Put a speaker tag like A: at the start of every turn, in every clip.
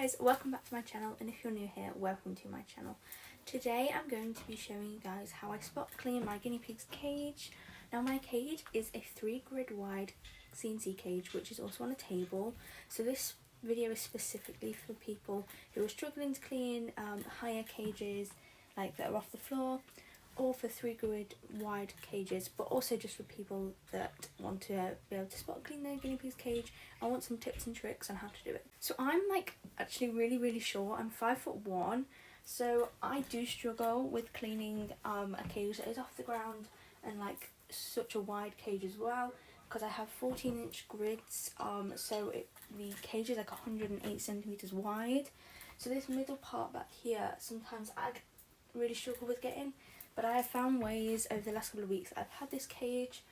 A: guys, welcome back to my channel, and if you're new here, welcome to my channel. Today I'm going to be showing you guys how I spot clean my guinea pig's cage. Now my cage is a 3-grid wide CNC cage, which is also on a table, so this video is specifically for people who are struggling to clean higher cages like that are off the floor, or for 3-grid wide cages, but also just for people that want to be able to spot clean their guinea pig's cage. I want some tips and tricks on how to do it. So I'm actually really short. I'm 5'1", so I do struggle with cleaning a cage that is off the ground and like such a wide cage as well, because I have 14-inch grids, so the cage is like 108 centimeters wide. So this middle part back here, sometimes I really struggle with getting. But I have found ways over the last couple of weeks that I've had this cage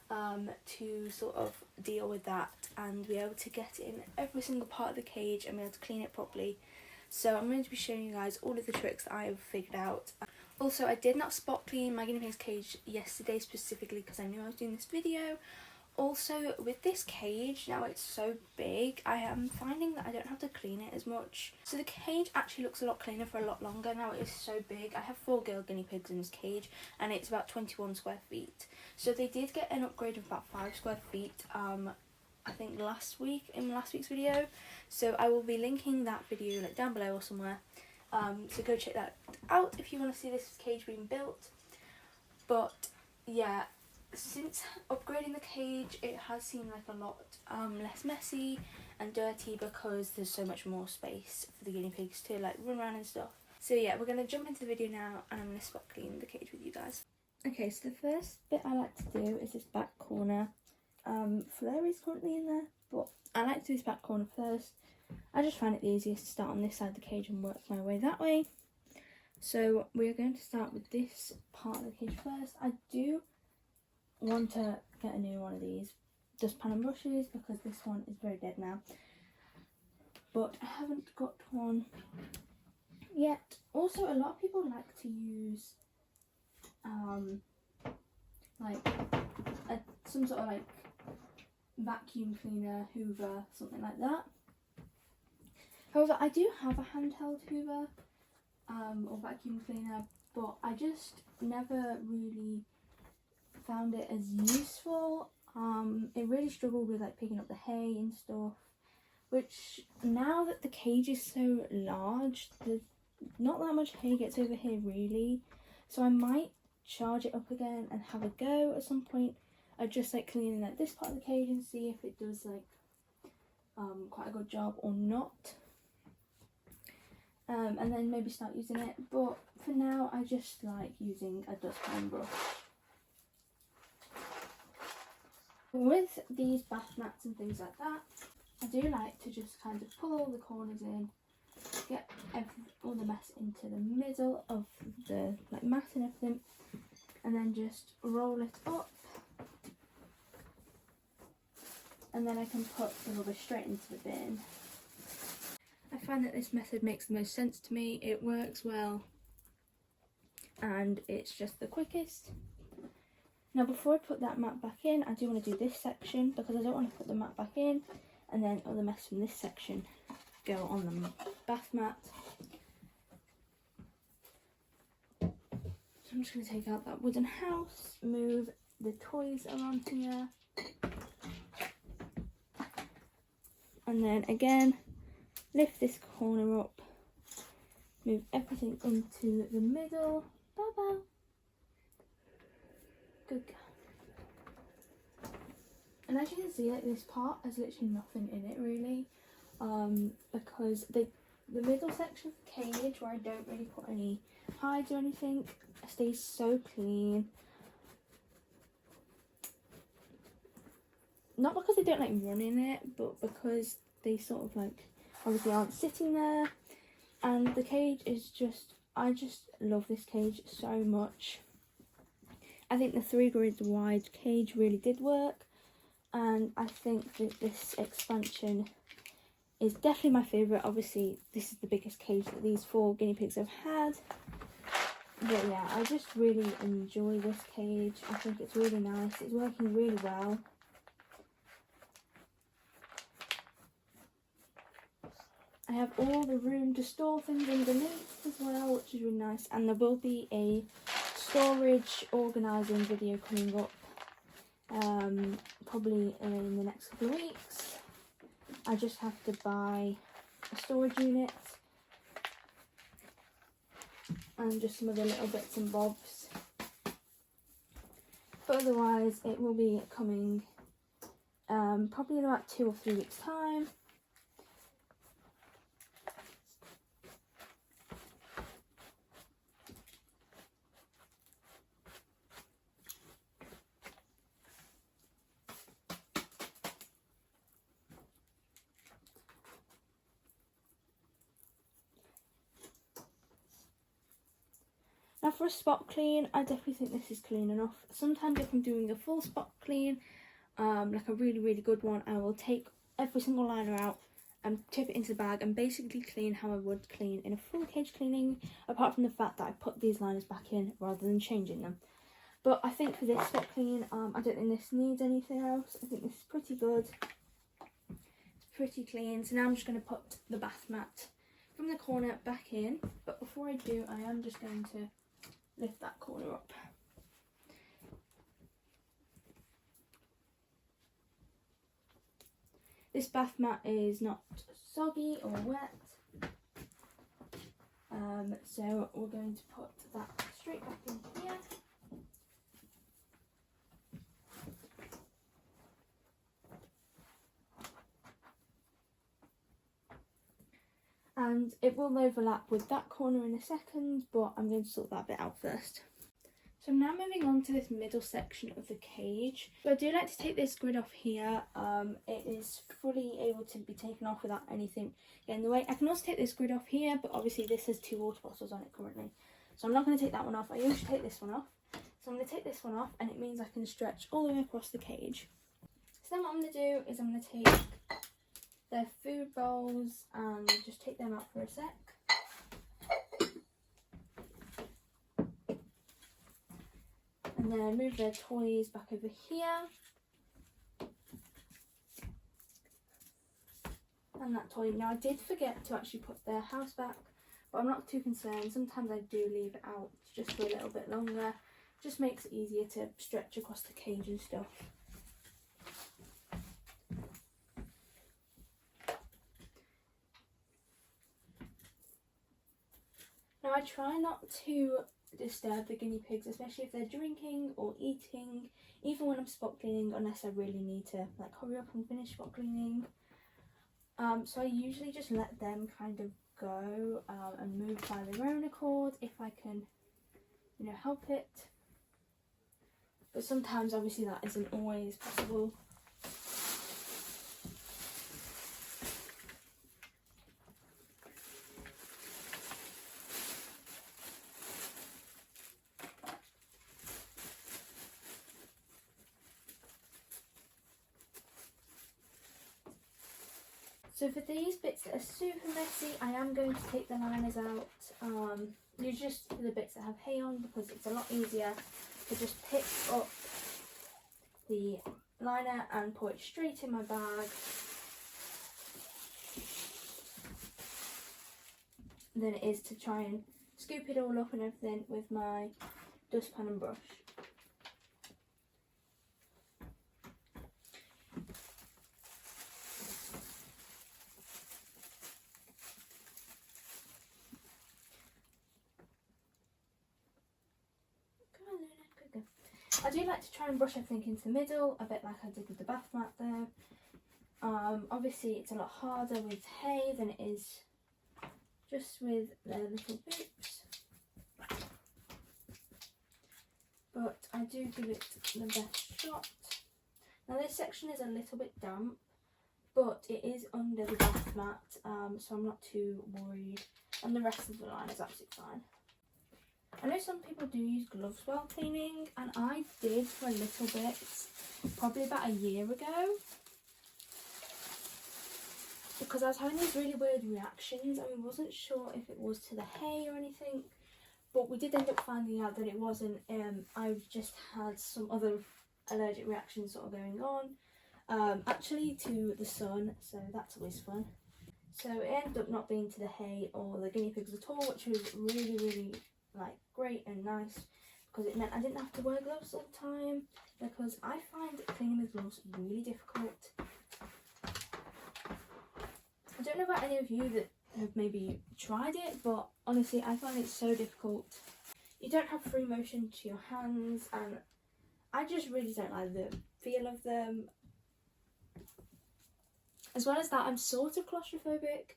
A: to sort of deal with that and be able to get in every single part of the cage and be able to clean it properly. So I'm going to be showing you guys all of the tricks that I've figured out. Also, I did not spot clean my guinea pig's cage yesterday specifically because I knew I was doing this video. Also, with this cage, now it's so big, I am finding that I don't have to clean it as much. So the cage actually looks a lot cleaner for a lot longer. Now it is so big. I have 4 girl guinea pigs in this cage and it's about 21 square feet. So they did get an upgrade of about 5 square feet, I think last week, in last week's video. So I will be linking that video like down below or somewhere. So go check that out if you want to see this cage being built. But yeah, since upgrading the cage, it has seemed like a lot less messy and dirty because there's so much more space for the guinea pigs to like run around and stuff. So yeah, we're going to jump into the video now and I'm going to spot clean the cage with you guys. Okay, so the first bit I like to do is this back corner. Fleur is currently in there, but I like to do this back corner first. I just find it the easiest to start on this side of the cage and work my way that way. So we're going to start with this part of the cage first. I do want to get a new one of these dustpan and brushes because this one is very dead now, but I haven't got one yet. Also, a lot of people like to use some sort of like vacuum cleaner, hoover, something like that. However, I do have a handheld hoover or vacuum cleaner, but I just never really found it as useful. It really struggled with like picking up the hay and stuff, which now that the cage is so large, there's not that much hay gets over here really, so I might charge it up again and have a go at some point at just like cleaning like this part of the cage and see if it does like quite a good job or not, and then maybe start using it. But for now I just like using a dustpan brush. With these bath mats and things like that, I do like to just kind of pull all the corners in, get all the mess into the middle of the like mat and everything, and then just roll it up, and then I can put the rubbish straight into the bin. I find that this method makes the most sense to me. It works well and it's just the quickest. Now before I put that mat back in, I do want to do this section because I don't want to put the mat back in and then all the mess from this section go on the bath mat. So I'm just going to take out that wooden house, move the toys around here, and then again lift this corner up, move everything into the middle. Bye-bye. Good girl. And as you can see, like this part has literally nothing in it really, because the middle section of the cage where I don't really put any hides or anything stays so clean. Not because they don't like run in it, but because they sort of like obviously aren't sitting there. And the cage is just, I just love this cage so much. I think the 3-grid wide cage really did work, and I think that this expansion is definitely my favourite. Obviously this is the biggest cage that these 4 guinea pigs have had, but yeah, I just really enjoy this cage. I think it's really nice, it's working really well. I have all the room to store things underneath as well, which is really nice. And there will be a storage organising video coming up probably in the next couple of weeks. I just have to buy a storage unit and just some other little bits and bobs. But otherwise it will be coming probably in about 2 or 3 weeks time. Now for a spot clean, I definitely think this is clean enough. Sometimes if I'm doing a full spot clean, like a really good one, I will take every single liner out and tip it into the bag and basically clean how I would clean in a full cage cleaning, apart from the fact that I put these liners back in rather than changing them. But I think for this spot clean, I don't think this needs anything else. I think this is pretty good. It's pretty clean. So now I'm just going to put the bath mat from the corner back in. But before I do, I am just going to lift that corner up. This bath mat is not soggy or wet, so we're going to put that straight back in here. And it will overlap with that corner in a second, but I'm going to sort that bit out first. So I'm now moving on to this middle section of the cage. So I do like to take this grid off here. It is fully able to be taken off without anything getting in the way. I can also take this grid off here, but obviously this has 2 water bottles on it currently. So I'm not going to take that one off. I usually take this one off. So I'm going to take this one off, and it means I can stretch all the way across the cage. So then what I'm going to do is I'm going to take their food bowls and just take them out for a sec. And then move their toys back over here. And that toy. Now I did forget to actually put their house back, but I'm not too concerned. Sometimes I do leave it out just for a little bit longer. Just makes it easier to stretch across the cage and stuff. Now I try not to disturb the guinea pigs, especially if they're drinking or eating, even when I'm spot cleaning, unless I really need to like hurry up and finish spot cleaning. So I usually just let them kind of go and move by their own accord if I can, you know, help it. But sometimes obviously that isn't always possible. So for these bits that are super messy, I am going to take the liners out. Just for the bits that have hay on, because it's a lot easier to just pick up the liner and put it straight in my bag. Than it is to try and scoop it all up and everything with my dustpan and brush. I do like to try and brush everything into the middle, a bit like I did with the bath mat there. Obviously it's a lot harder with hay than it is just with the little boots. But I do give it the best shot. Now this section is a little bit damp, but it is under the bath mat, so I'm not too worried. And the rest of the line is absolutely fine. I know some people do use gloves while cleaning, and I did for a little bit, probably about a year ago, because I was having these really weird reactions, and we wasn't sure if it was to the hay or anything, but we did end up finding out that it wasn't. I just had some other allergic reactions sort of going on, actually to the sun, so that's always fun. So it ended up not being to the hay or the guinea pigs at all, which was really like great and nice, because it meant I didn't have to wear gloves all the time, because I find cleaning with gloves really difficult. I don't know about any of you that have maybe tried it, but honestly I find it so difficult. You don't have free motion to your hands, and I just really don't like the feel of them. As well as that, I'm sort of claustrophobic,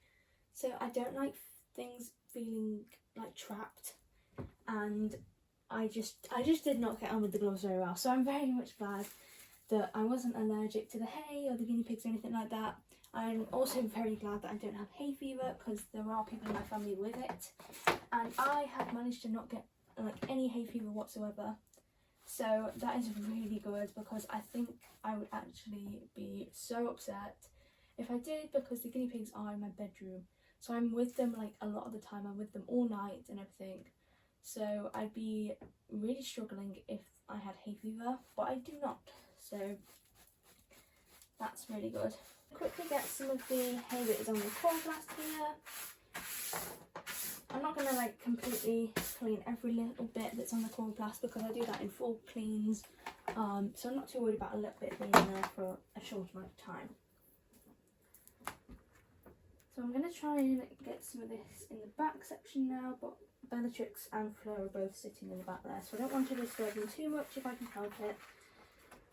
A: so I don't like things feeling like trapped, and I just did not get on with the gloves very well. So I'm very much glad that I wasn't allergic to the hay or the guinea pigs or anything like that. I'm also very glad that I don't have hay fever, because there are people in my family with it, and I have managed to not get like any hay fever whatsoever. So that is really good, because I think I would actually be so upset if I did, because the guinea pigs are in my bedroom, so I'm with them like a lot of the time. I'm with them all night and everything, so I'd be really struggling if I had hay fever, but I do not, so that's really good. Quickly get some of the hay that is on the coal blast here. I'm not going to like completely clean every little bit that's on the coal blast, because I do that in full cleans, so I'm not too worried about a little bit being there for a short amount of time. So I'm going to try and get some of this in the back section now, but Bellatrix and Fleur are both sitting in the back there, so I don't want to disturb them too much if I can help it,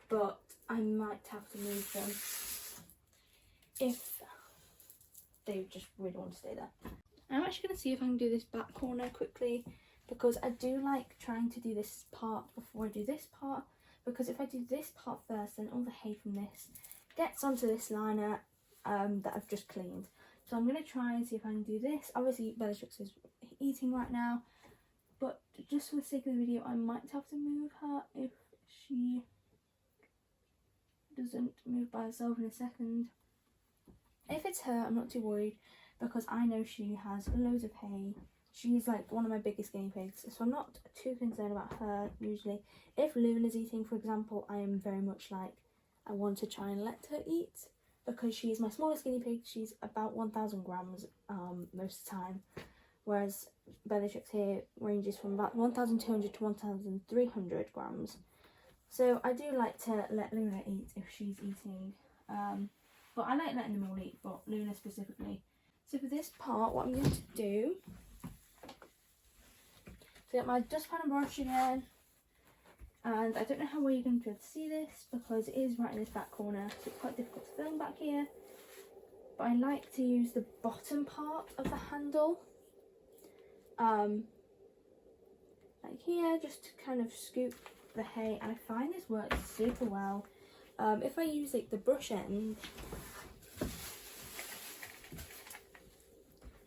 A: but I might have to move them if they just really want to stay there. I'm actually going to see if I can do this back corner quickly, because I do like trying to do this part before I do this part, because if I do this part first, then all the hay from this gets onto this liner that I've just cleaned. So I'm going to try and see if I can do this. Obviously Bellatrix is eating right now, but just for the sake of the video I might have to move her if she doesn't move by herself in a second. If it's her, I'm not too worried, because I know she has loads of hay. She's like one of my biggest guinea pigs, so I'm not too concerned about her usually. If Luna's eating, for example, I am very much like, I want to try and let her eat, because she's my smallest guinea pig. She's about 1,000 grams most of the time, whereas Bellatrix here ranges from about 1,200 to 1,300 grams. So I do like to let Luna eat if she's eating, but I like letting them all eat, but Luna specifically. So for this part, what I'm going to do, so get my dustpan and brush again, and I don't know how well you're going to be able to see this, because it is right in this back corner, so it's quite difficult to film back here, but I like to use the bottom part of the handle, like here, just to kind of scoop the hay, and I find this works super well. If I use like the brush end,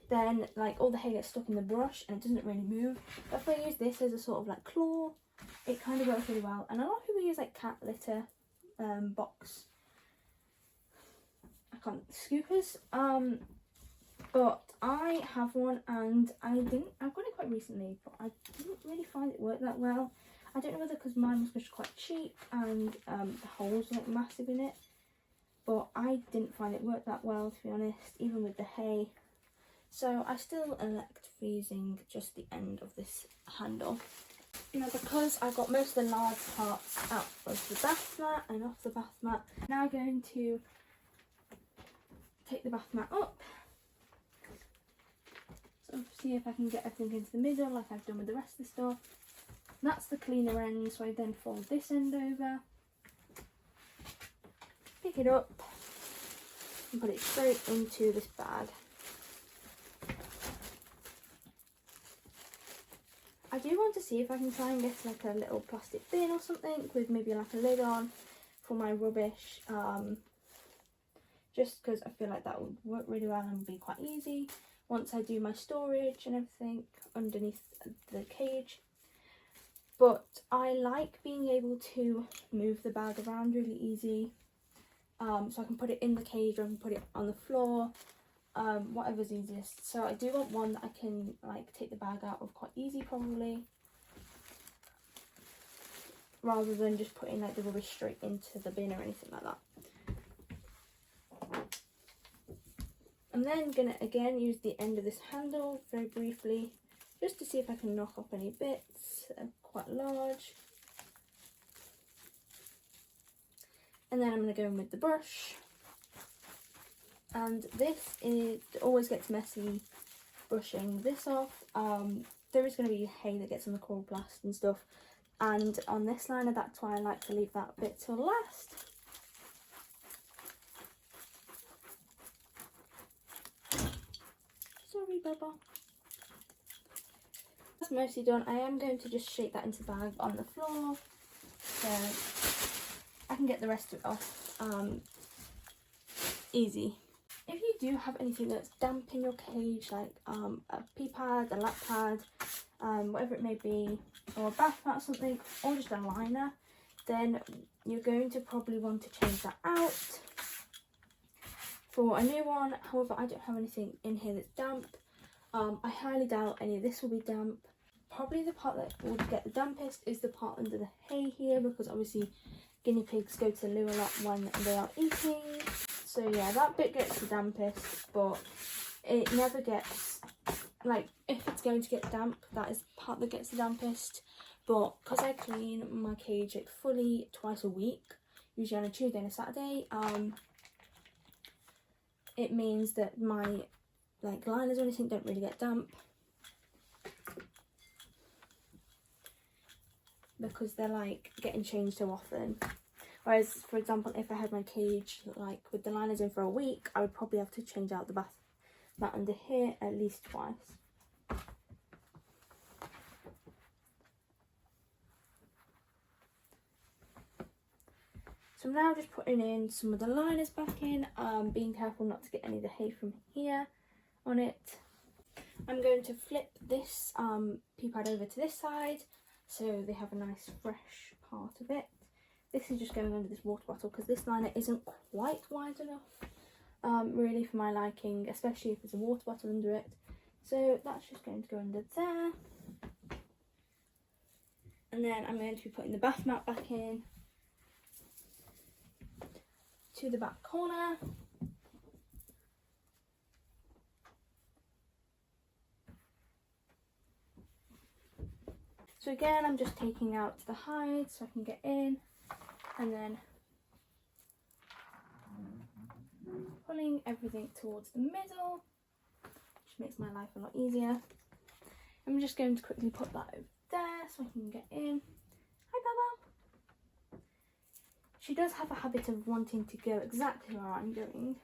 A: then like all the hay gets stuck in the brush and it doesn't really move. But if I use this as a sort of like claw, it kind of works really well. And a lot of people use like cat litter box, I can't, scoopers, but I have one, and I've got it quite recently, but I didn't really find it work that well. I don't know whether because mine was just quite cheap and the holes were like massive in it, but I didn't find it work that well, to be honest, even with the hay. So I still elect for using just the end of this handle. Now, because I've got most of the large parts out of the bath mat and off the bath mat, I'm now going to take the bath mat up. So see if I can get everything into the middle like I've done with the rest of the stuff. That's the cleaner end, so I then fold this end over, pick it up and put it straight into this bag. I do want to see if I can try and get like a little plastic bin or something with maybe like a lid on for my rubbish, just because I feel like that would work really well and be quite easy once I do my storage and everything underneath the cage. But I like being able to move the bag around really easy, so I can put it in the cage or I can put it on the floor, whatever's easiest. So I do want one that I can like take the bag out of quite easy probably, rather than just putting like the rubbish straight into the bin or anything like that. I'm then going to again use the end of this handle very briefly, just to see if I can knock off any bits that are quite large. And then I'm going to go in with the brush. And this always gets messy brushing this off. There is going to be hay that gets on the chloroplast and stuff. And on this liner, that's why I like to leave that bit till last. Sorry, Bubba. That's mostly done. I am going to just shake that into the bag on the floor, so I can get the rest of it off easy. If you do have anything that's damp in your cage, like a pee pad, a lap pad, whatever it may be, or a bath mat or something, or just a liner, then you're going to probably want to change that out for a new one. However, I don't have anything in here that's damp. I highly doubt any of this will be damp. Probably the part that will get the dampest is the part under the hay here, because obviously guinea pigs go to the loo a lot when they are eating. So yeah, that bit gets the dampest, but it never gets, like, if it's going to get damp, that is the part that gets the dampest. But because I clean my cage like fully twice a week, usually on a Tuesday and a Saturday, it means that my like liners or anything don't really get damp, because they're like getting changed so often. Whereas, for example, if I had my cage like with the liners in for a week, I would probably have to change out the bath mat under here at least twice. So I'm now just putting in some of the liners back in, being careful not to get any of the hay from here on it. I'm going to flip this pea pad over to this side, so they have a nice fresh part of it. This is just going under this water bottle, because this liner isn't quite wide enough, really, for my liking, especially if there's a water bottle under it. So that's just going to go under there. And then I'm going to be putting the bath mat back in to the back corner. So again, I'm just taking out the hide so I can get in, and then pulling everything towards the middle, which makes my life a lot easier. I'm just going to quickly put that over there so I can get in. Hi, Baba. She does have a habit of wanting to go exactly where I'm going.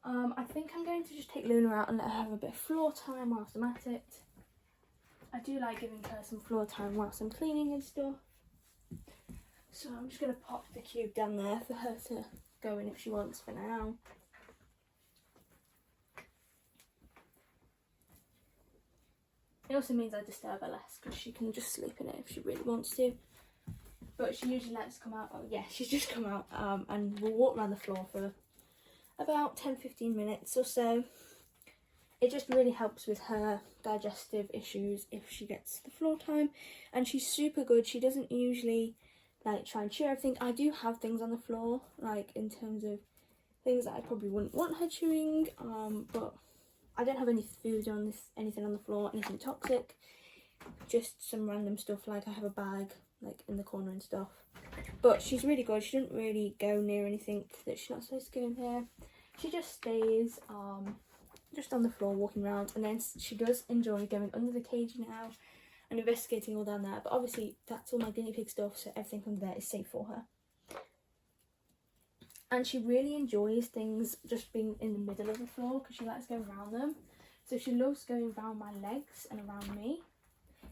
A: I think I'm going to just take Luna out and let her have a bit of floor time whilst I'm at it. I do like giving her some floor time whilst I'm cleaning and stuff. So I'm just going to pop the cube down there for her to go in if she wants for now. It also means I disturb her less, because she can just sleep in it if she really wants to. But she usually likes to come out. Oh yeah, she's just come out and we'll walk around the floor for about 10-15 minutes or so. It just really helps with her digestive issues if she gets the floor time, and she's super good. She doesn't usually like try and chew everything. I do have things on the floor, like in terms of things that I probably wouldn't want her chewing, but I don't have any food on this, anything on the floor, anything toxic, just some random stuff, like I have a bag like in the corner and stuff. But she's really good. She doesn't really go near anything that she's not supposed to go in here. She just stays just on the floor walking around, and then she does enjoy going under the cage now and investigating all down there, but obviously that's all my guinea pig stuff, so everything under there is safe for her. And she really enjoys things just being in the middle of the floor, because she likes going around them. So she loves going around my legs and around me,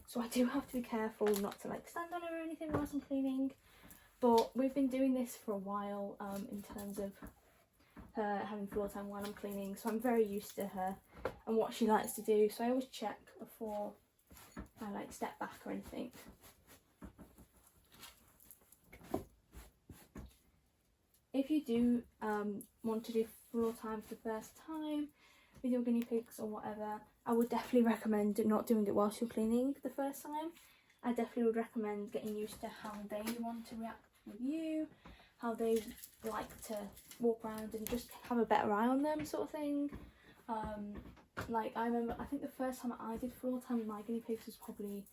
A: so I do have to be careful not to like stand on her or anything whilst I'm cleaning. But we've been doing this for a while, in terms of her having floor time while I'm cleaning, so I'm very used to her and what she likes to do, so I always check before I like step back or anything. If you do want to do floor time for the first time with your guinea pigs or whatever, I would definitely recommend not doing it whilst you're cleaning the first time. I definitely would recommend getting used to how they want to react with you, how they like to walk around and just have a better eye on them, sort of thing. Like I remember, I think the first time I did floor time with my guinea pigs was probably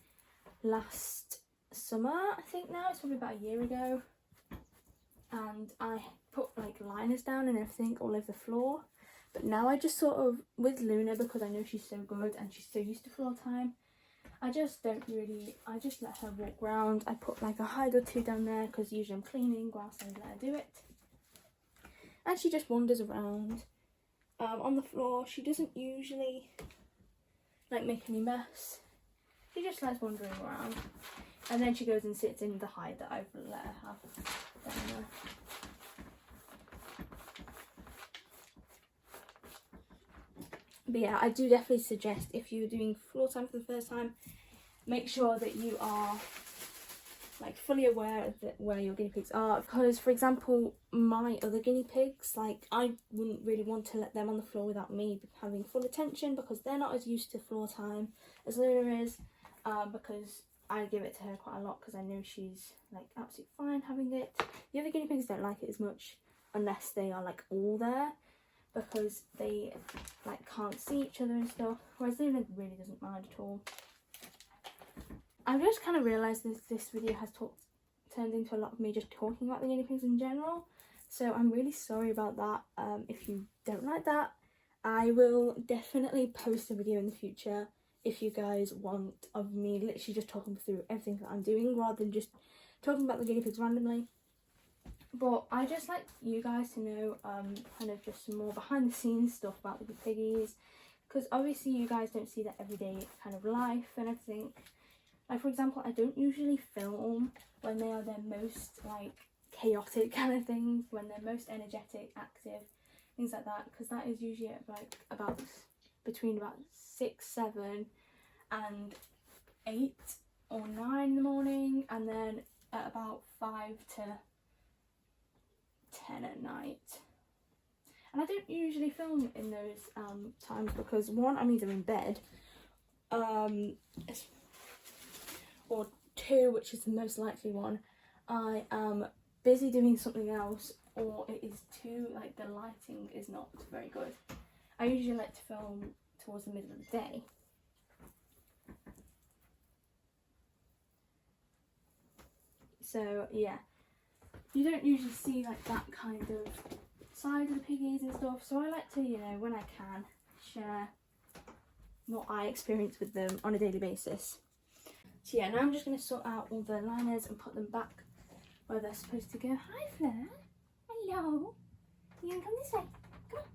A: last summer. I think now it's probably about a year ago, and I put like liners down and everything all over the floor. But now I just sort of, with Luna, because I know she's so good and she's so used to floor time, I just let her walk around. I put like a hide or two down there because usually I'm cleaning whilst I let her do it. And she just wanders around on the floor. She doesn't usually like make any mess. She just likes wandering around. And then she goes and sits in the hide that I've let her have down there. But yeah, I do definitely suggest, if you're doing floor time for the first time, make sure that you are like fully aware of where your guinea pigs are, because for example my other guinea pigs, like I wouldn't really want to let them on the floor without me having full attention, because they're not as used to floor time as Luna is, because I give it to her quite a lot because I know she's like absolutely fine having it. The other guinea pigs don't like it as much unless they are like all there, because they like can't see each other and stuff, whereas Luna really doesn't mind at all. I've just kind of realised this video has turned into a lot of me just talking about the guinea pigs in general, so I'm really sorry about that. If you don't like that, I will definitely post a video in the future if you guys want, of me literally just talking through everything that I'm doing rather than just talking about the guinea pigs randomly. But I just like you guys to know kind of just some more behind the scenes stuff about the piggies, because obviously you guys don't see that everyday kind of life and everything. Like for example, I don't usually film when they are their most like chaotic kind of things, when they're most energetic, active, things like that, because that is usually at like about between about 6, 7 and 8 or 9 in the morning, and then at about 5 to 10 at night. And I don't usually film in those times because one, I'm either in bed, or two, which is the most likely one, I am busy doing something else, or it is too, like the lighting is not very good. I usually like to film towards the middle of the day. So yeah, you don't usually see like that kind of side of the piggies and stuff, so I like to, you know, when I can, share what I experience with them on a daily basis. So yeah, now I'm just going to sort out all the liners and put them back where they're supposed to go. Hi Fleur. Hello. You going to come this way? Come on.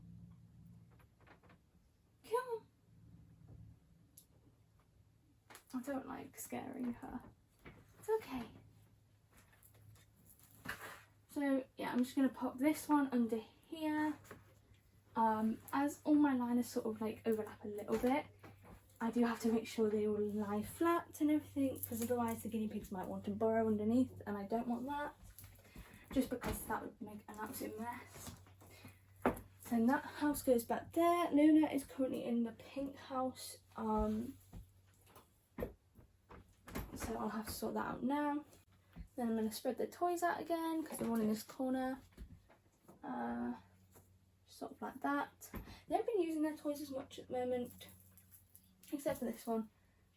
A: Come on. I don't like scaring her. It's okay. So yeah, I'm just going to pop this one under here. As all my liners sort of like overlap a little bit, I do have to make sure they all lie flat and everything, because otherwise the guinea pigs might want to burrow underneath, and I don't want that, just because that would make an absolute mess. So that house goes back there. Luna is currently in the pink house, so I'll have to sort that out now. Then I'm going to spread the toys out again because they're all in this corner, sort of like that. They haven't been using their toys as much at the moment, except for this one,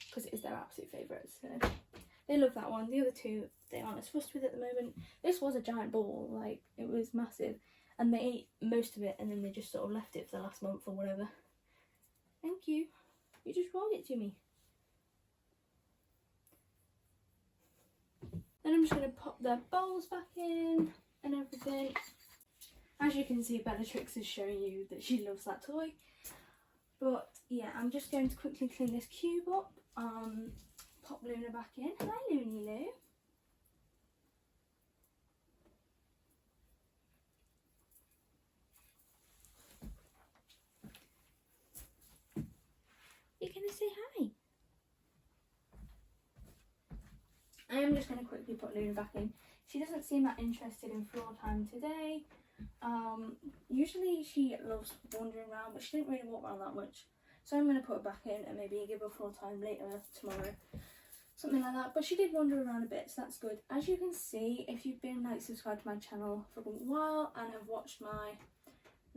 A: because it is their absolute favourite, so they love that one. The other two they aren't as fussed with at the moment. This was a giant ball, like it was massive, and they ate most of it and then they just sort of left it for the last month or whatever. Thank you, you just rolled it to me. Then I'm just going to pop their bowls back in and everything. As you can see, Bellatrix is showing you that she loves that toy. But yeah, I'm just going to quickly clean this cube up, pop Luna back in. Hi Loony Lou. You're going to say hi? I am just going to quickly put Luna back in. She doesn't seem that interested in floor time today. Usually she loves wandering around, but she didn't really walk around that much. So I'm going to put her back in and maybe give her floor time later tomorrow. something like that. But she did wander around a bit, so that's good. As you can see, if you've been like subscribed to my channel for a while and have watched my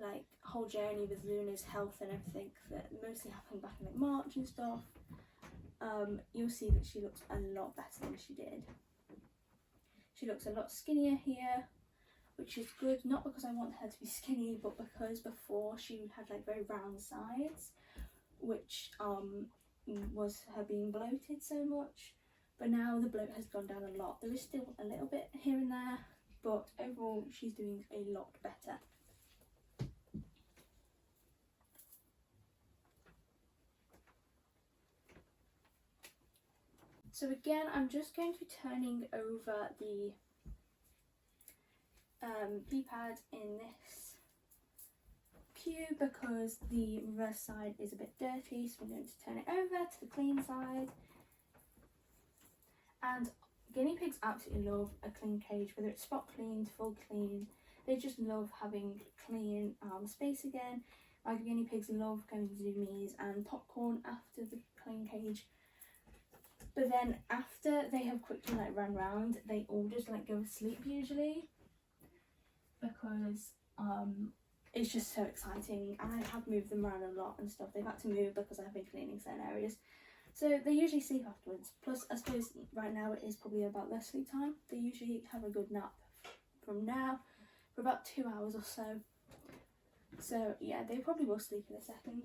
A: like whole journey with Luna's health and everything that mostly happened back in like March and stuff, you'll see that she looks a lot better than she did. She looks a lot skinnier here, which is good, not because I want her to be skinny, but because before she had like very round sides, which was her being bloated so much. But now the bloat has gone down a lot. There is still a little bit here and there, but overall she's doing a lot better. So again, I'm just going to be turning over the pee pad in this pew because the reverse side is a bit dirty, so I'm going to turn it over to the clean side. And guinea pigs absolutely love a clean cage, whether it's spot cleaned, full clean. They just love having clean space again. My guinea pigs love going to zoomies and popcorn after the clean cage. But then after they have quickly like run round, they all just like go to sleep usually, because it's just so exciting, and I have moved them around a lot and stuff. They've had to move because I've been cleaning certain areas, so they usually sleep afterwards. Plus I suppose right now it is probably about their sleep time. They usually have a good nap from now for about 2 hours or so. So yeah, they probably will sleep in a second.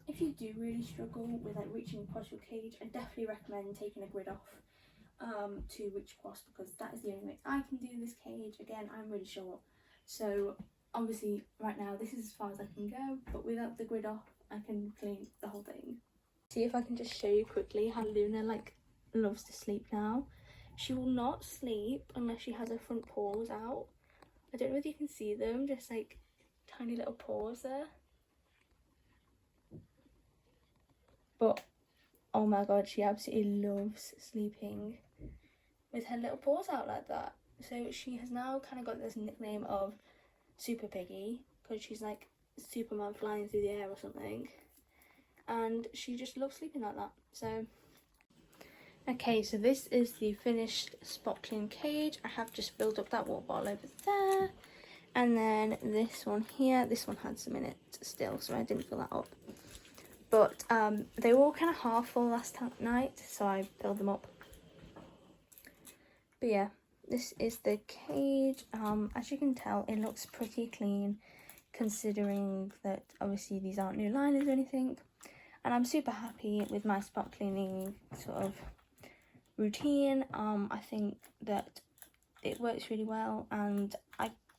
A: If you do really struggle with like reaching across your cage, I definitely recommend taking a grid off to reach across, because that is the only way I can do this cage. Again, I'm really short, so obviously right now this is as far as I can go, but without the grid off I can clean the whole thing. See if I can just show you quickly how Luna like loves to sleep now. She will not sleep unless she has her front paws out. I don't know if you can see them, just like tiny little paws there. But oh my god, she absolutely loves sleeping with her little paws out like that. So she has now kind of got this nickname of Super Piggy, because she's like Superman flying through the air or something, and she just loves sleeping like that. So okay, so this is the finished spot clean cage. I have just filled up that water bottle over there, and then this one here, this one had some in it still, so I didn't fill that up. But they were all kind of half full last night, so I filled them up. But yeah, this is the cage. As you can tell, it looks pretty clean, considering that obviously these aren't new liners or anything. And I'm super happy with my spot cleaning sort of routine. I think that it works really well, and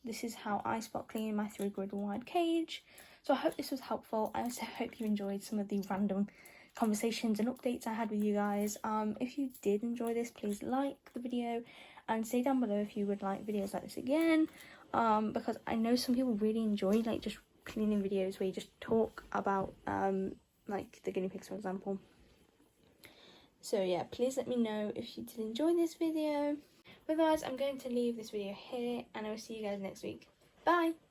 A: this is how I spot clean my 3 grid wide cage. So I hope this was helpful. I also hope you enjoyed some of the random conversations and updates I had with you guys. If you did enjoy this, please like the video and say down below if you would like videos like this again, because I know some people really enjoy like just cleaning videos where you just talk about like the guinea pigs, for example. So yeah, please let me know if you did enjoy this video. Otherwise, I'm going to leave this video here, and I will see you guys next week. Bye!